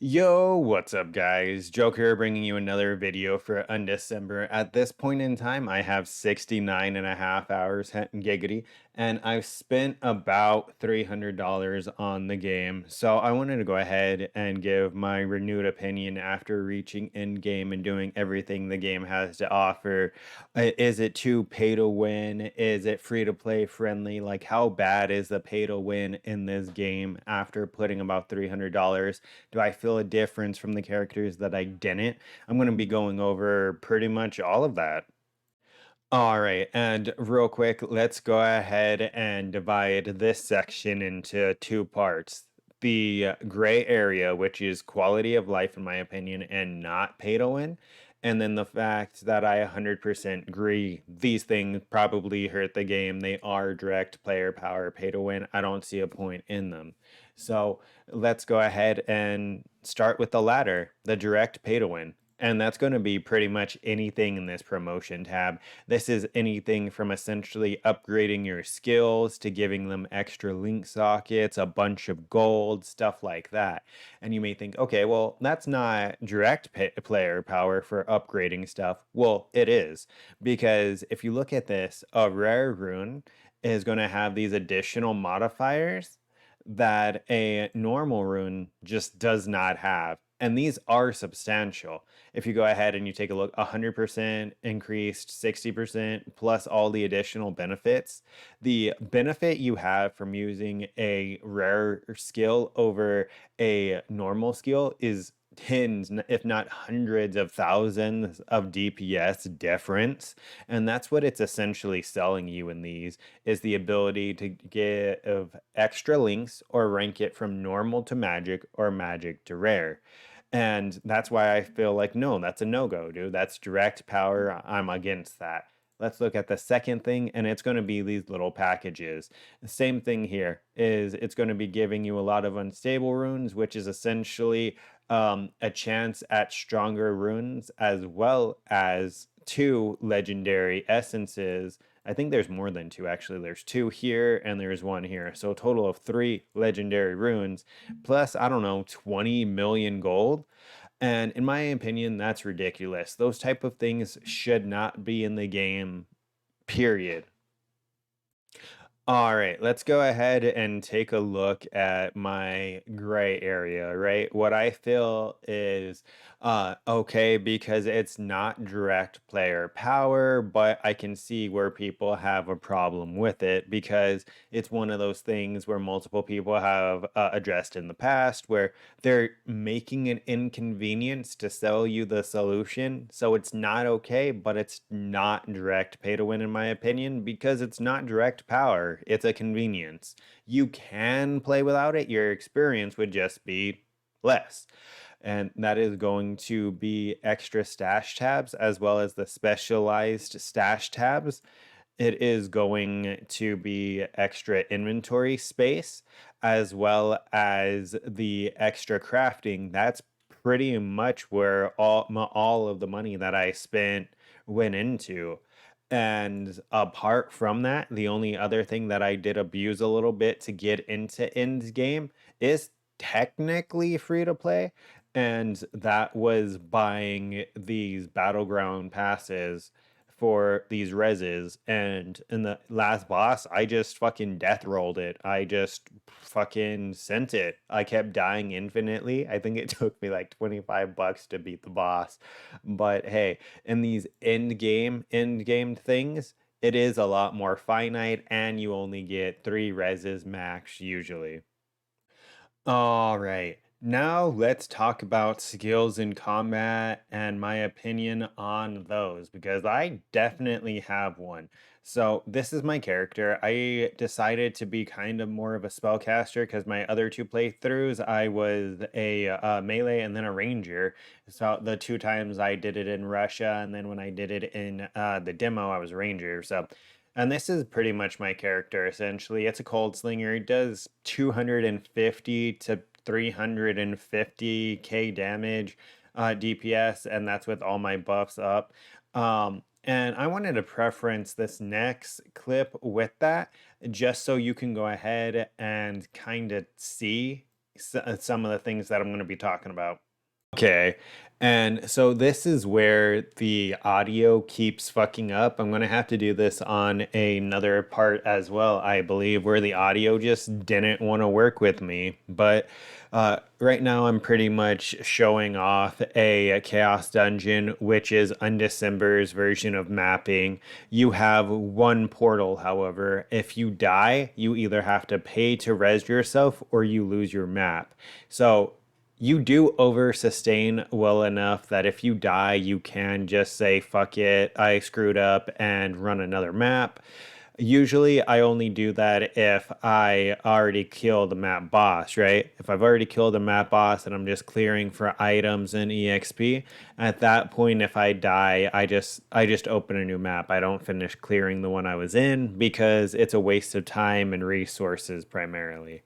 Yo, what's up, guys? Joker bringing you another video for Undecember. At this point in time, I have 69 and a half hours giggity, and I've spent about $300 on the game. So I wanted to go ahead and give my renewed opinion after reaching end game and doing everything the game has to offer. Is it too pay to win? Is it free to play friendly? Like, how bad is the pay to win in this game after putting about $300? Do I feel a difference from the characters that I didn't? I'm going to be going over pretty much all of that. All right, and real quick, let's go ahead and divide this section into two parts. The gray area, which is quality of life, in my opinion, and not pay to win. And then the fact that I 100% agree these things probably hurt the game. They are direct player power pay to win. I don't see a point in them. So let's go ahead and start with the latter, the direct pay to win. And that's going to be pretty much anything in this promotion tab. This is anything from essentially upgrading your skills to giving them extra link sockets, a bunch of gold, stuff like that. And you may think, okay, well, that's not direct player power for upgrading stuff. Well, it is, because if you look at this, a rare rune is going to have these additional modifiers that a normal rune just does not have. And these are substantial. If you go ahead and you take a look, 100% increased, 60% plus all the additional benefits. The benefit you have from using a rare skill over a normal skill is tens, if not hundreds of thousands of DPS difference. And that's what it's essentially selling you in these, is the ability to give extra links or rank it from normal to magic or magic to rare. And that's why I feel like, no, that's a no-go, dude. That's direct power. I'm against that. Let's look at the second thing, and it's going to be these little packages. The same thing here is it's going to be giving you a lot of unstable runes, which is essentially a chance at stronger runes, as well as two legendary essences. I think there's more than two, actually. There's two here and there's one here. So a total of three legendary runes, plus, I don't know, 20 million gold. And in my opinion, that's ridiculous. Those type of things should not be in the game, period. All right, let's go ahead and take a look at my gray area, right? What I feel is okay because it's not direct player power, but I can see where people have a problem with it because it's one of those things where multiple people have addressed in the past where they're making an inconvenience to sell you the solution. So it's not okay, but it's not direct pay to win, in my opinion, because it's not direct power. It's a convenience. You can play without it. Your experience would just be less. And that is going to be extra stash tabs as well as the specialized stash tabs. It is going to be extra inventory space as well as the extra crafting. That's pretty much where all of the money that I spent went into. And apart from that, the only other thing that I did abuse a little bit to get into end game is technically free to play, and that was buying these battleground passes for these reses. And in the last boss, I just fucking death rolled it. I just fucking sent it. I kept dying infinitely. I think it took me like 25 bucks to beat the boss. But hey, in these end game things, it is a lot more finite, and you only get 3 reses max usually. All right. Now let's talk about skills in combat and my opinion on those, because I definitely have one. So this is my character. I decided to be kind of more of a spellcaster because my other two playthroughs I was a melee and then a ranger. So the two times I did it in Russia, and then when I did it in the demo, I was ranger. So and this is pretty much my character, essentially. It's a cold slinger. It does 250 to 350k damage DPS, and that's with all my buffs up. And I wanted to preference this next clip with that, just so you can go ahead and kind of see some of the things that I'm going to be talking about. Okay. And so this is where the audio keeps fucking up. I'm going to have to do this on another part as well, I believe, where the audio just didn't want to work with me. But right now, I'm pretty much showing off a Chaos Dungeon, which is Undecember's version of mapping. You have one portal, however. If you die, you either have to pay to res yourself or you lose your map. So you do over sustain well enough that if you die, you can just say, fuck it, I screwed up and run another map. Usually, I only do that if I already killed the map boss, right? If I've already killed the map boss and I'm just clearing for items and EXP, at that point, if I die, I just open a new map. I don't finish clearing the one I was in because it's a waste of time and resources primarily,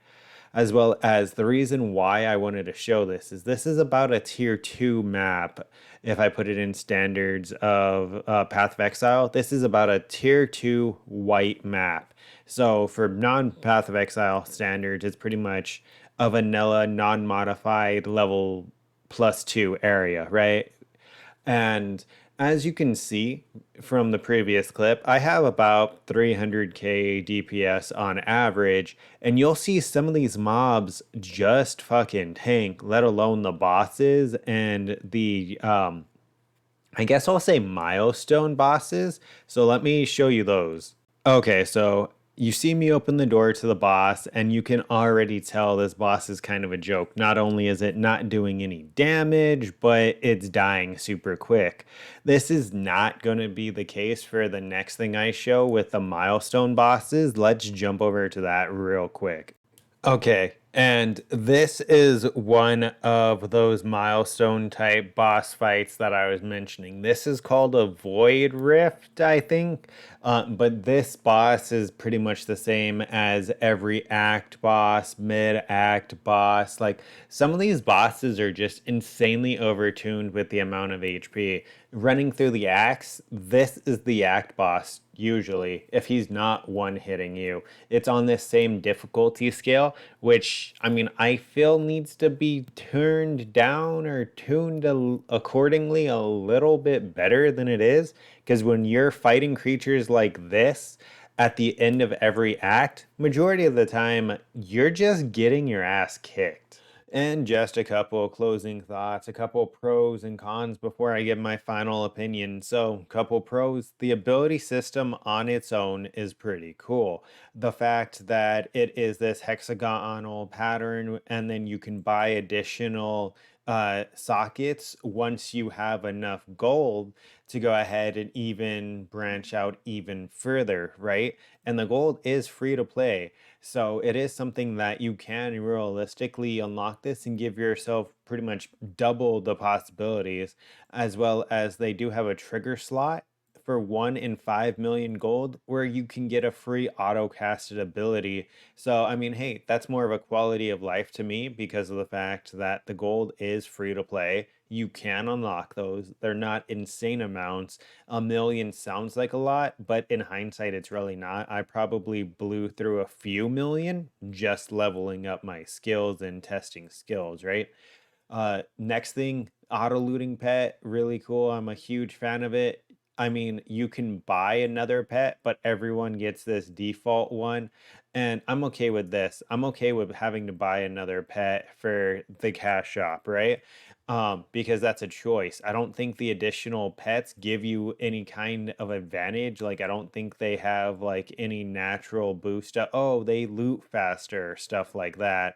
as well as the reason why I wanted to show this is about a tier 2 map. If I put it in standards of Path of Exile, this is about a tier 2 white map. So for non-Path of Exile standards, it's pretty much a vanilla non-modified level +2 area, right? And as you can see from the previous clip, I have about 300k DPS on average, and you'll see some of these mobs just fucking tank, let alone the bosses and the I guess I'll say milestone bosses. So let me show you those. Okay, so you see me open the door to the boss, and you can already tell this boss is kind of a joke. Not only is it not doing any damage, but it's dying super quick. This is not going to be the case for the next thing I show with the milestone bosses. Let's jump over to that real quick. Okay, and this is one of those milestone type boss fights that I was mentioning. This is called a Void Rift, I think. But this boss is pretty much the same as every act boss, mid act boss. Like, some of these bosses are just insanely overtuned with the amount of HP. Running through the acts, this is the act boss usually, if he's not one hitting you. It's on this same difficulty scale, which, I mean, I feel needs to be turned down or tuned accordingly a little bit better than it is. Because when you're fighting creatures like this at the end of every act, majority of the time, you're just getting your ass kicked. And just a couple closing thoughts, a couple pros and cons before I give my final opinion. So, couple pros, the ability system on its own is pretty cool. The fact that it is this hexagonal pattern, and then you can buy additional sockets once you have enough gold to go ahead and even branch out even further, right? And the gold is free to play. So it is something that you can realistically unlock this and give yourself pretty much double the possibilities, as well as they do have a trigger slot for 1 in 5 million gold where you can get a free auto casted ability. So, I mean, hey, that's more of a quality of life to me because of the fact that the gold is free to play. You can unlock those. They're not insane amounts. A million sounds like a lot, but in hindsight, it's really not. I probably blew through a few million just leveling up my skills and testing skills, right? Next thing, auto looting pet, really cool. I'm a huge fan of it. I mean, you can buy another pet, but everyone gets this default one. And I'm okay with this. I'm okay with having to buy another pet for the cash shop, right? Because that's a choice. I don't think the additional pets give you any kind of advantage. Like, I don't think they have like any natural boost. Oh, they loot faster, stuff like that.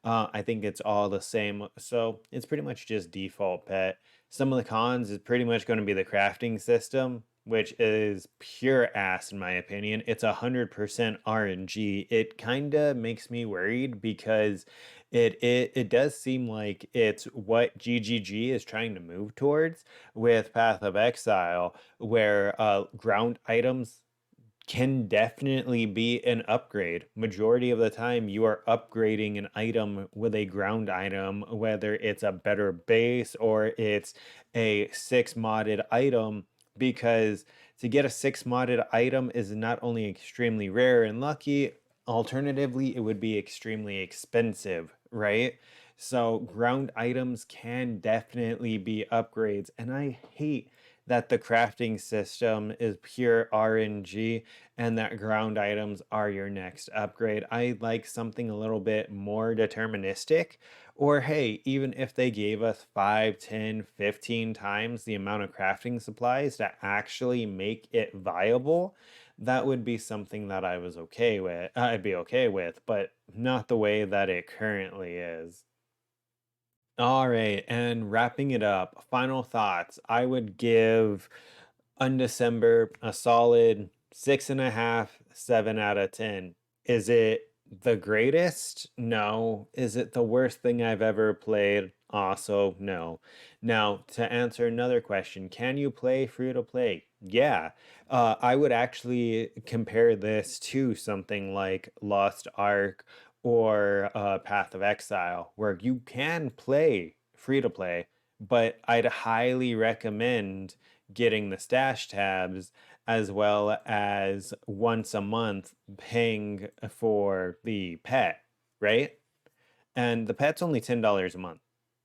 I think it's all the same. So it's pretty much just default pet. Some of the cons is pretty much going to be the crafting system, which is pure ass in my opinion. It's 100% RNG. It kind of makes me worried because it does seem like it's what GGG is trying to move towards with Path of Exile, where ground items can definitely be an upgrade. Majority of the time, you are upgrading an item with a ground item, whether it's a better base or it's a 6 modded item, because to get a 6 modded item is not only extremely rare and lucky, alternatively, it would be extremely expensive, right? So ground items can definitely be upgrades, and I hate that the crafting system is pure RNG and that ground items are your next upgrade. I like something a little bit more deterministic, or hey, even if they gave us 5, 10, 15 times the amount of crafting supplies to actually make it viable, that would be something that I was okay with. I'd be okay with, but not the way that it currently is. All right, and wrapping it up, final thoughts. I would give Undecember a solid 6.5, 7 out of 10. Is it the greatest? No. Is it the worst thing I've ever played? Also, no. Now, to answer another question, can you play free to play? Yeah. I would actually compare this to something like Lost Ark or Path of Exile, where you can play free to play, but I'd highly recommend getting the stash tabs as well as once a month paying for the pet, right? And the pet's only $10 a month,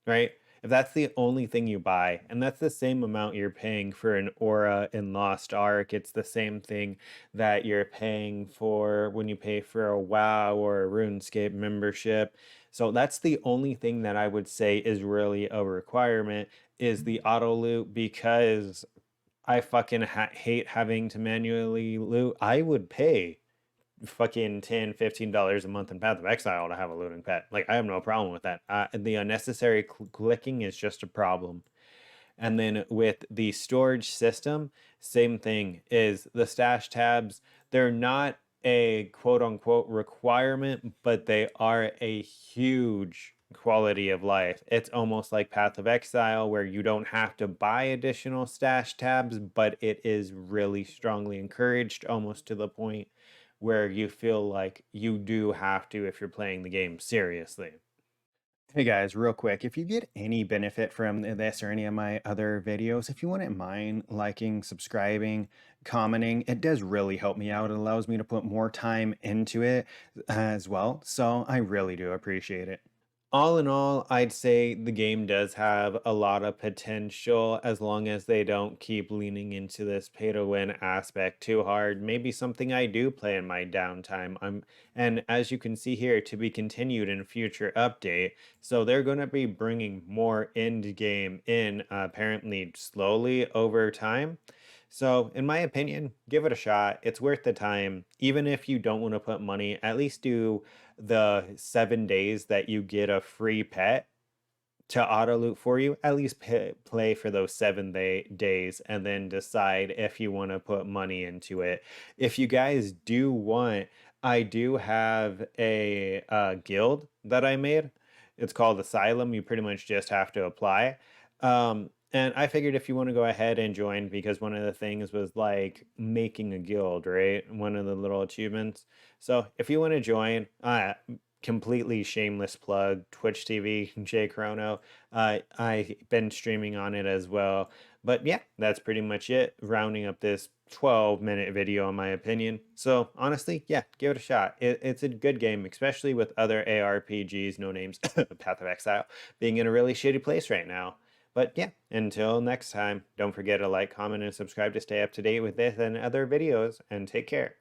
right? If that's the only thing you buy, and that's the same amount you're paying for an aura in Lost Ark, it's the same thing that you're paying for when you pay for a WoW or a RuneScape membership. So that's the only thing that I would say is really a requirement is the auto loot, because I fucking hate having to manually loot. I would pay fucking $10, $15 a month in Path of Exile to have a looting pet. Like, I have no problem with that. The unnecessary clicking is just a problem. And then with the storage system, same thing is the stash tabs. They're not a quote unquote requirement, but they are a huge quality of life. It's almost like Path of Exile, where you don't have to buy additional stash tabs, but it is really strongly encouraged, almost to the point where you feel like you do have to if you're playing the game seriously. Hey guys, real quick, if you get any benefit from this or any of my other videos, if you wouldn't mind liking, subscribing, commenting, it does really help me out. It allows me to put more time into it as well. So I really do appreciate it. All in all, I'd say the game does have a lot of potential as long as they don't keep leaning into this pay to win aspect too hard. Maybe something I do play in my downtime. And as you can see here, to be continued in future update. So they're going to be bringing more end game in apparently slowly over time. So, in my opinion, give it a shot. It's worth the time. Even if you don't want to put money, at least do the 7 days that you get a free pet to auto loot for you. At least play for those 7 days and then decide if you want to put money into it. If you guys do want, I do have a guild that I made. It's called Asylum. You pretty much just have to apply. And I figured if you want to go ahead and join, because one of the things was like making a guild, right? One of the little achievements. So if you want to join, completely shameless plug, Twitch TV, J Khrono. I've been streaming on it as well. But yeah, that's pretty much it. Rounding up this 12-minute video, in my opinion. So honestly, yeah, give it a shot. It's a good game, especially with other ARPGs, no names, Path of Exile, being in a really shitty place right now. But yeah, until next time, don't forget to like, comment, and subscribe to stay up to date with this and other videos, and take care.